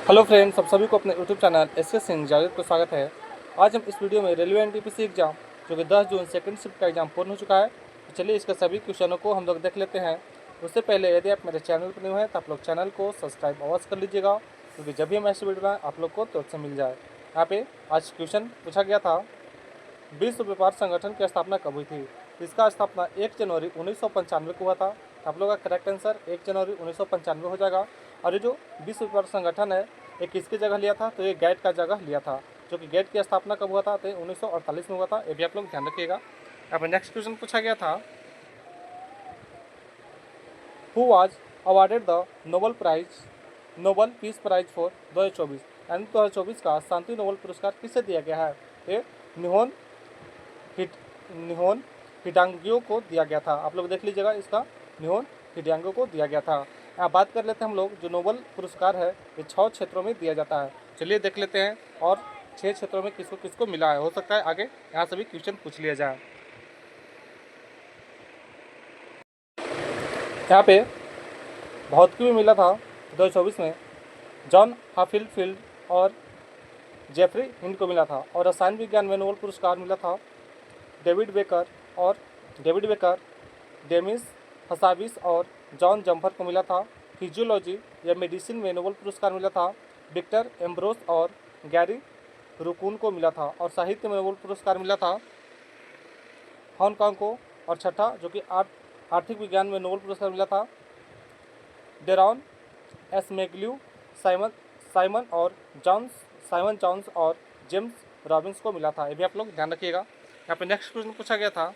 Hello friends, सब सभी को अपने YouTube channel S Singh Javed पर स्वागत है। आज हम इस वीडियो में रेलवे एनटीपीसी एग्जाम जो कि 10 जून सेकंड शिफ्ट का एग्जाम पूर्ण हो चुका है, तो चलिए इसके सभी क्वेश्चनों को हम लोग देख लेते हैं। उससे पहले यदि आप मेरे चैनल पर न्यू हैं तो आप लोग चैनल को सब्सक्राइब अवश्य कर लीजिएगा, क्योंकि जब भी हम ऐसी वीडियो बनाएं आप लोग को तुरंत से मिल जाए। यहाँ पे आज क्वेश्चन पूछा गया था, विश्व व्यापार संगठन की स्थापना कब हुई थी? इसका स्थापना 1 जनवरी 1995 को हुआ था। आप लोगों का करेक्ट आंसर 1 जनवरी 1995 हो जाएगा। और ये जो विश्व व्यापार संगठन है ये किसकी जगह लिया था? तो ये गैट का जगह लिया था, जो कि गैट की स्थापना कब हुआ था? तो 1948 में हुआ था। ये भी आप लोग ध्यान रखिएगा। यहाँ पर नेक्स्ट क्वेश्चन पूछा गया था, who was awarded the Nobel peace prize for 2024? यानी 2024 का शांति नोबल पुरस्कार किसे दिया गया है? ये निहोन निहोन हिडांग्यो को दिया गया था। आप लोग देख लीजिएगा, इसका निहोन हिडांग्यो को दिया गया था। यहाँ बात कर लेते हैं हम लोग, जो नोबल पुरस्कार है ये 6 क्षेत्रों में दिया जाता है। चलिए देख लेते हैं और 6 क्षेत्रों में किसको किसको मिला है। हो सकता है आगे यहाँ से भी क्वेश्चन पूछ लिया जाए। यहाँ पे भौतिकी में मिला था 2024 में जॉन हाफिल्ड फील्ड और जेफरी हिंड को मिला था। और रसायन विज्ञान में नोबल पुरस्कार मिला था डेविड बेकर, डेमिस हसाविस और जॉन जम्फर को मिला था। फिजियोलॉजी या मेडिसिन में नोबल पुरस्कार मिला था विक्टर एम्ब्रोस और गैरी रुकून को मिला था। और साहित्य में नोबल पुरस्कार मिला था हांगकांग को। और छठा जो कि आर्थिक विज्ञान में नोबल पुरस्कार मिला था डेरॉन एस्मेग्ल्यू, साइमन जॉन्स और जेम्स रॉबिन्स को मिला था। ये भी आप लोग ध्यान रखिएगा। यहाँ पे नेक्स्ट क्वेश्चन पूछा गया था,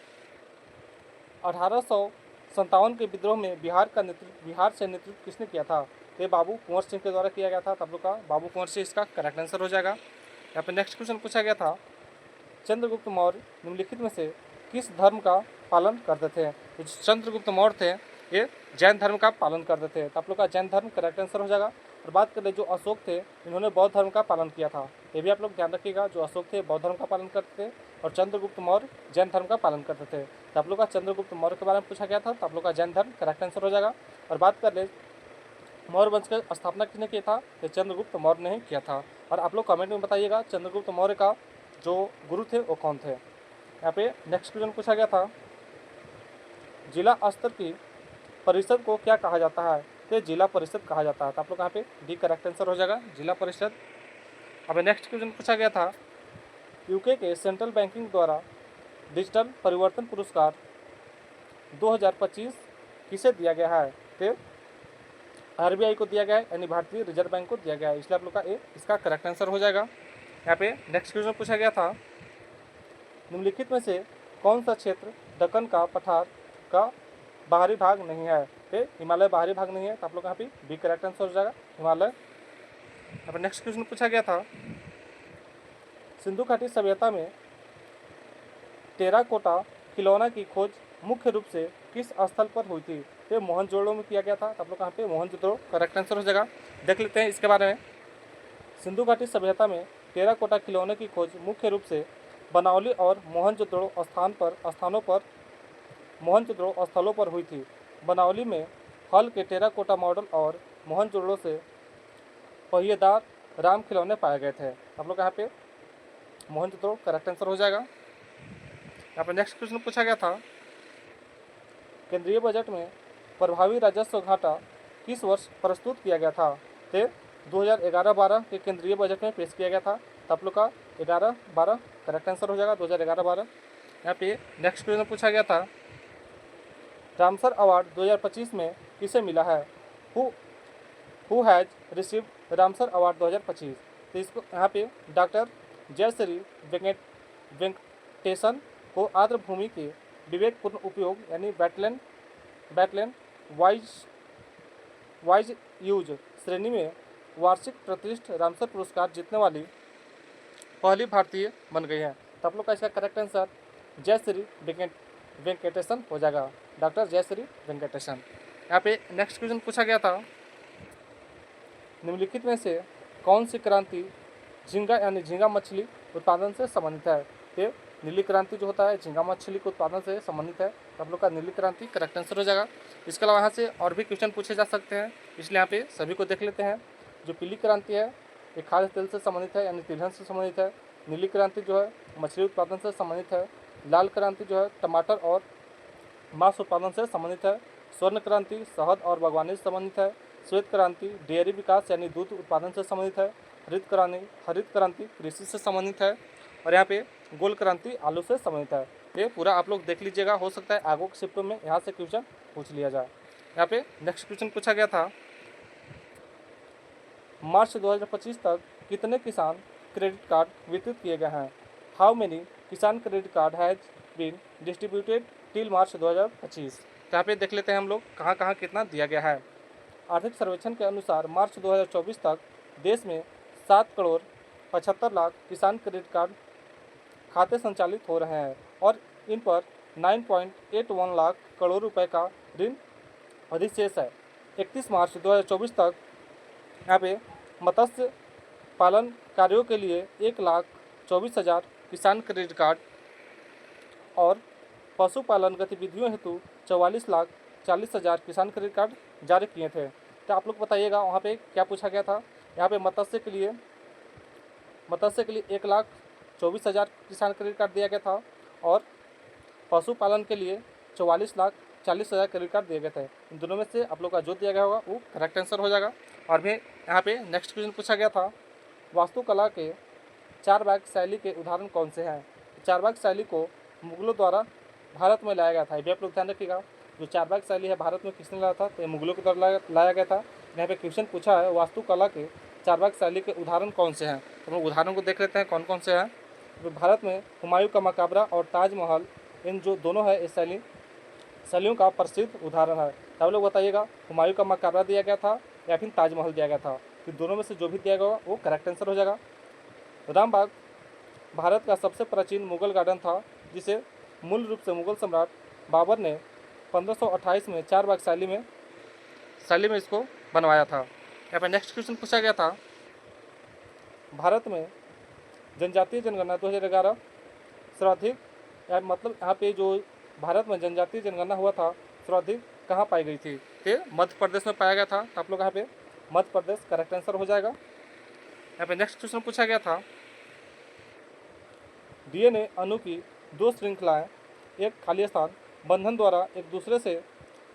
1857 के विद्रोह में बिहार से नेतृत्व किसने किया था? ये बाबू कुंवर सिंह के द्वारा किया गया था। तब लोग का बाबू कुंवर सिंह इसका करेक्ट आंसर हो जाएगा। यहाँ पे नेक्स्ट क्वेश्चन पूछा गया था, चंद्रगुप्त मौर्य निम्नलिखित में से किस धर्म का पालन करते थे? तो चंद्रगुप्त मौर्य थे ये जैन धर्म का पालन करते थे। तो आप लोग का जैन धर्म करेक्ट आंसर हो जाएगा। और बात करें जो अशोक थे, इन्होंने बौद्ध धर्म का पालन किया था। ये भी आप लोग ध्यान रखिएगा, जो अशोक थे बौद्ध धर्म का पालन करते थे और चंद्रगुप्त मौर्य जैन धर्म का पालन करते थे। तो आप लोग का चंद्रगुप्त मौर्य के बारे में पूछा गया था, तो आप लोग का जैन धर्म करेक्ट आंसर हो जाएगा। और बात कर ले मौर्य वंश की स्थापना किसने किया था? तो चंद्रगुप्त मौर्य ने ही किया था। और आप लोग कमेंट में बताइएगा चंद्रगुप्त मौर्य का जो गुरु थे वो कौन थे। यहाँ पे नेक्स्ट क्वेश्चन पूछा गया था, जिला स्तर की परिषद को क्या कहा जाता है? तो जिला परिषद कहा जाता है। तो आप लोग यहाँ पे डी करेक्ट आंसर हो जाएगा, जिला परिषद। अब नेक्स्ट क्वेश्चन पूछा गया था, यूके के सेंट्रल बैंकिंग द्वारा डिजिटल परिवर्तन पुरस्कार 2025 किसे दिया गया है? तो आरबीआई को दिया गया है, यानी भारतीय रिजर्व बैंक को दिया गया है। इसलिए आप लोग का ए इसका करेक्ट आंसर हो जाएगा। यहाँ पे नेक्स्ट क्वेश्चन पूछा गया था, निम्नलिखित में से कौन सा क्षेत्र दक्कन का पठार का बाहरी भाग नहीं है? तो हिमालय बाहरी भाग नहीं है। तो आप लोग यहाँ पे बी करेक्ट आंसर हो जाएगा, हिमालय। यहाँ पर नेक्स्ट क्वेश्चन पूछा गया था, सिंधु घाटी सभ्यता में टेराकोटा खिलौना की खोज मुख्य रूप से किस स्थल पर हुई थी? तो मोहनजोदड़ो में किया गया था। तो आप लोग यहाँ पे मोहनजोदड़ो करेक्ट आंसर हो जाएगा। देख लेते हैं इसके बारे में। सिंधु घाटी सभ्यता में टेराकोटा खिलौने की खोज मुख्य रूप से बनावली और मोहनजोदड़ो स्थलों पर हुई थी। बनावली में हल के टेराकोटा मॉडल और मोहनजोदड़ो से पहिएदार राम खिलौने पाए गए थे। आप लोग यहाँ पे मोहनजोदड़ो करेक्ट आंसर हो जाएगा। यहाँ पर नेक्स्ट क्वेश्चन पूछा गया था, केंद्रीय बजट में प्रभावी राजस्व घाटा किस वर्ष प्रस्तुत किया गया था? तो 2011-12 के केंद्रीय बजट में पेश किया गया था। तो आप लोग का 11-12 करेक्ट आंसर हो जाएगा, 2011-12। यहाँ पे नेक्स्ट क्वेश्चन पूछा गया था, रामसर अवार्ड 2025 में किसे मिला है? Who has received Ramsar award 2025? तो इसको यहाँ पे डॉक्टर जयश्री वेंकटेशन को आर्द्र भूमि के विवेकपूर्ण उपयोग यानी बैटलैंड वाइज यूज श्रेणी में वार्षिक प्रतिष्ठ रामसर पुरस्कार जीतने वाली पहली भारतीय बन गई है। तो आप लोग का इसका करेक्ट आंसर जयश्री वेंकटेशन हो जाएगा, डॉक्टर जयश्री वेंकटेशन। यहाँ पे नेक्स्ट क्वेश्चन पूछा गया था, निम्नलिखित में से कौन सी क्रांति झींगा यानी झींगा मछली उत्पादन से संबंधित है? तो नीली क्रांति जो होता है झींगा मछली के उत्पादन से संबंधित है। तो आप लोग का नीली क्रांति करेक्ट आंसर हो जाएगा। इसके अलावा यहाँ से और भी क्वेश्चन पूछे जा सकते हैं, इसलिए यहाँ पे सभी को देख लेते हैं। जो पीली क्रांति है ये खाद्य तेल से संबंधित है, यानी तिलहन से संबंधित है। नीली क्रांति जो है मछली उत्पादन से संबंधित है। लाल क्रांति जो है टमाटर और मांस उत्पादन से संबंधित है। स्वर्ण क्रांति शहद और बागवानी से संबंधित है। श्वेत क्रांति डेयरी विकास यानी दूध उत्पादन से संबंधित है। हरित क्रांति कृषि से संबंधित है। और यहाँ पे गोल क्रांति आलू से संबंधित है। ये पूरा आप लोग देख लीजिएगा, हो सकता है आगे के शिफ्टों में यहाँ से क्वेश्चन पूछ लिया जाए। यहाँ पे नेक्स्ट क्वेश्चन पूछा गया था, मार्च 2025 तक कितने किसान क्रेडिट कार्ड वितरित किए गए हैं? How many Kisan credit card has been distributed till March 2025? यहाँ पे देख लेते हैं हम लोग कहाँ कहाँ कितना दिया गया है। आर्थिक सर्वेक्षण के अनुसार मार्च 2024 तक देश में 7,75,00,000 किसान क्रेडिट कार्ड खाते संचालित हो रहे हैं और इन पर 9.81 लाख करोड़ रुपए का ऋण अधिशेष है। 31 मार्च 2024 तक यहाँ पे मत्स्य पालन कार्यों के लिए 1,24,000 किसान क्रेडिट कार्ड और पशुपालन गतिविधियों हेतु 44,40,000 किसान क्रेडिट कार्ड जारी किए थे। तो आप लोग बताइएगा वहाँ पे क्या पूछा गया था। यहाँ पे मत्स्य के लिए 1,24,000 किसान क्रेडिट कार्ड दिया गया था और पशुपालन के लिए 44,40,000 क्रेडिट कार्ड दिए गए थे। इन दोनों में से आप लोग का जो दिया गया होगा वो करेक्ट आंसर हो जाएगा। और भी यहाँ पे नेक्स्ट क्वेश्चन पूछा गया था, वास्तुकला के चारबाग शैली के उदाहरण कौन से हैं? चारबाग शैली को मुगलों द्वारा भारत में लाया गया था। ये आप लोग ध्यान रखिएगा, जो चारबाग शैली है भारत में किसने लाया था? तो ये मुगलों के द्वारा लाया गया था। यहाँ पे क्वेश्चन पूछा है वास्तुकला के चारबाग शैली के उदाहरण कौन से हैं। तो हम लोग उदाहरण को देख लेते हैं कौन कौन से हैं। तो भारत में हुमायूं का मकबरा और ताजमहल, इन जो दोनों है इस शैलियों का प्रसिद्ध उदाहरण है। तो आप लोग बताइएगा हुमायूं का मकबरा दिया गया था या फिर ताजमहल दिया गया था। तो दोनों में से जो भी दिया गया वो करेक्ट आंसर हो जाएगा। रामबाग भारत का सबसे प्राचीन मुगल गार्डन था जिसे मूल रूप से मुगल सम्राट बाबर ने 1528 में चारबाग शैली में इसको बनवाया था। यहाँ पर नेक्स्ट क्वेश्चन पूछा गया था, भारत में जनजातीय जनगणना 2011 सर्वाधिक, मतलब यहाँ पे जो भारत में जनजातीय जनगणना हुआ था सर्वाधिक कहाँ पाई गई थी? तो मध्य प्रदेश में पाया गया था। तो आप लोग यहाँ पे मध्य प्रदेश करेक्ट आंसर हो जाएगा। यहाँ पे नेक्स्ट क्वेश्चन पूछा गया था, डीएनए अणु की दो श्रृंखलाएं एक खाली स्थान बंधन द्वारा एक दूसरे से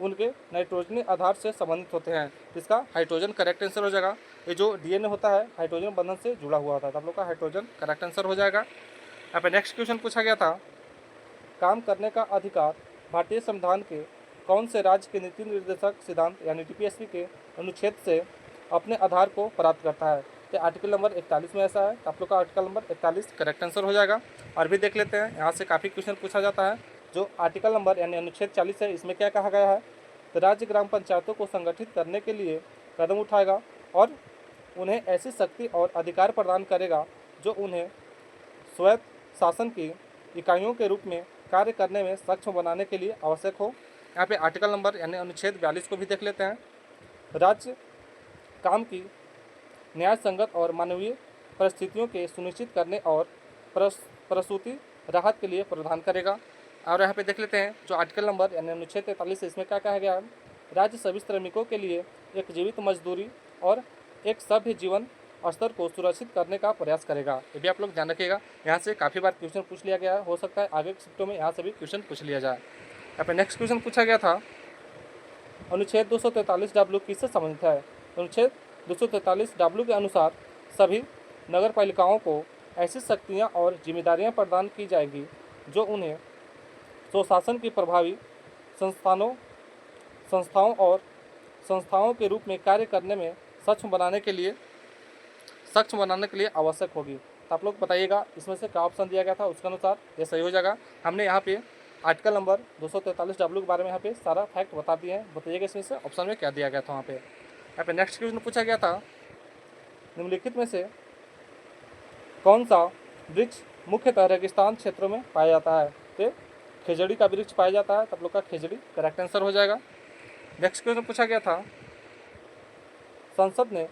उनके नाइट्रोजनी आधार से संबंधित होते हैं। इसका हाइड्रोजन करेक्ट आंसर हो जाएगा। ये जो डीएनए होता है हाइड्रोजन बंधन से जुड़ा हुआ होता है। तो आप लोग का हाइड्रोजन करेक्ट आंसर हो जाएगा। यहाँ पे नेक्स्ट क्वेश्चन पूछा गया था, काम करने का अधिकार भारतीय संविधान के कौन से राज्य के नीति निर्देशक सिद्धांत यानी डीपीएसपी के अनुच्छेद से अपने आधार को प्राप्त करता है? तो आर्टिकल नंबर 41 में ऐसा है। तो आप लोग का आर्टिकल नंबर 41 करेक्ट आंसर हो जाएगा। और भी देख लेते हैं, यहाँ से काफ़ी क्वेश्चन पूछा जाता है। जो आर्टिकल नंबर यानी अनुच्छेद 40 है, इसमें क्या कहा गया है? तो राज्य ग्राम पंचायतों को संगठित करने के लिए कदम उठाएगा और उन्हें ऐसी शक्ति और अधिकार प्रदान करेगा जो उन्हें स्वायत्त शासन की इकाइयों के रूप में कार्य करने में सक्षम बनाने के लिए आवश्यक हो। यहाँ पे आर्टिकल नंबर यानी अनुच्छेद 42 को भी देख लेते हैं। राज्य काम की न्याय संगत और मानवीय परिस्थितियों के सुनिश्चित करने और प्रसूति राहत के लिए प्रावधान करेगा। और यहाँ पे देख लेते हैं जो आर्टिकल नंबर यानी अनुच्छेद 43 इसमें क्या कहा गया है? राज्य सभी श्रमिकों के लिए एक जीवित मजदूरी और एक सभ्य जीवन स्तर को सुरक्षित करने का प्रयास करेगा। ये भी आप लोग ध्यान रखिएगा। यहाँ से काफ़ी बार क्वेश्चन पूछ लिया गया है, हो सकता है आगे के शिफ्टों में यहाँ से भी क्वेश्चन पूछ लिया जाए। यहाँ पे नेक्स्ट क्वेश्चन पूछा गया था, अनुच्छेद 243W किससे संबंधित है? अनुच्छेद 243W के अनुसार सभी नगर पालिकाओं को ऐसी शक्तियाँ और जिम्मेदारियाँ प्रदान की जाएगी जो उन्हें स्वशासन की प्रभावी संस्थाओं के रूप में कार्य करने में सक्षम बनाने के लिए आवश्यक होगी। तो आप लोग बताइएगा इसमें से क्या ऑप्शन दिया गया था, उसके अनुसार ये सही हो जाएगा। हमने यहाँ पे आर्टिकल नंबर 243W के बारे में यहाँ पे सारा फैक्ट बता दिए हैं। बताइएगा इसमें से ऑप्शन में क्या दिया गया था। यहाँ पे नेक्स्ट क्वेश्चन पूछा गया था, निम्नलिखित में से कौन सा वृक्ष मुख्यतः रेगिस्तान क्षेत्रों में पाया जाता है? तो खेजड़ी का वृक्ष पाया जाता है। तो आप लोग का खेजड़ी करेक्ट आंसर हो जाएगा। नेक्स्ट क्वेश्चन पूछा गया था, संसद ने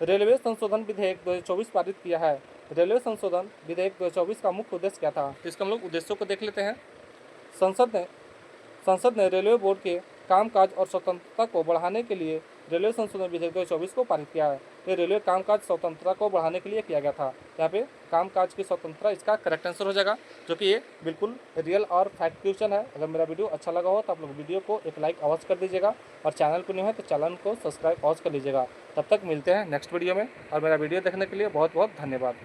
रेलवे संशोधन विधेयक 2024 पारित किया है। रेलवे संशोधन विधेयक 2024 का मुख्य उद्देश्य क्या था? तो इसका हम लोग उद्देश्यों को देख लेते हैं। संसद ने रेलवे बोर्ड के कामकाज और स्वतंत्रता को बढ़ाने के लिए रेलवे संशोधन विधेयक 2024 को पारित किया है। ये रेलवे कामकाज स्वतंत्रता को बढ़ाने के लिए किया गया था। यहाँ पे कामकाज की स्वतंत्रता इसका करेक्ट आंसर हो जाएगा, जो कि ये बिल्कुल रियल और फैक्ट क्वेश्चन है। अगर मेरा वीडियो अच्छा लगा हो तो आप लोग वीडियो को एक लाइक अवश्य कर दीजिएगा, और चैनल पर न्यू है तो चैनल को सब्सक्राइब अवश्य कर लीजिएगा। तब तक मिलते हैं नेक्स्ट वीडियो में, और मेरा वीडियो देखने के लिए बहुत बहुत धन्यवाद।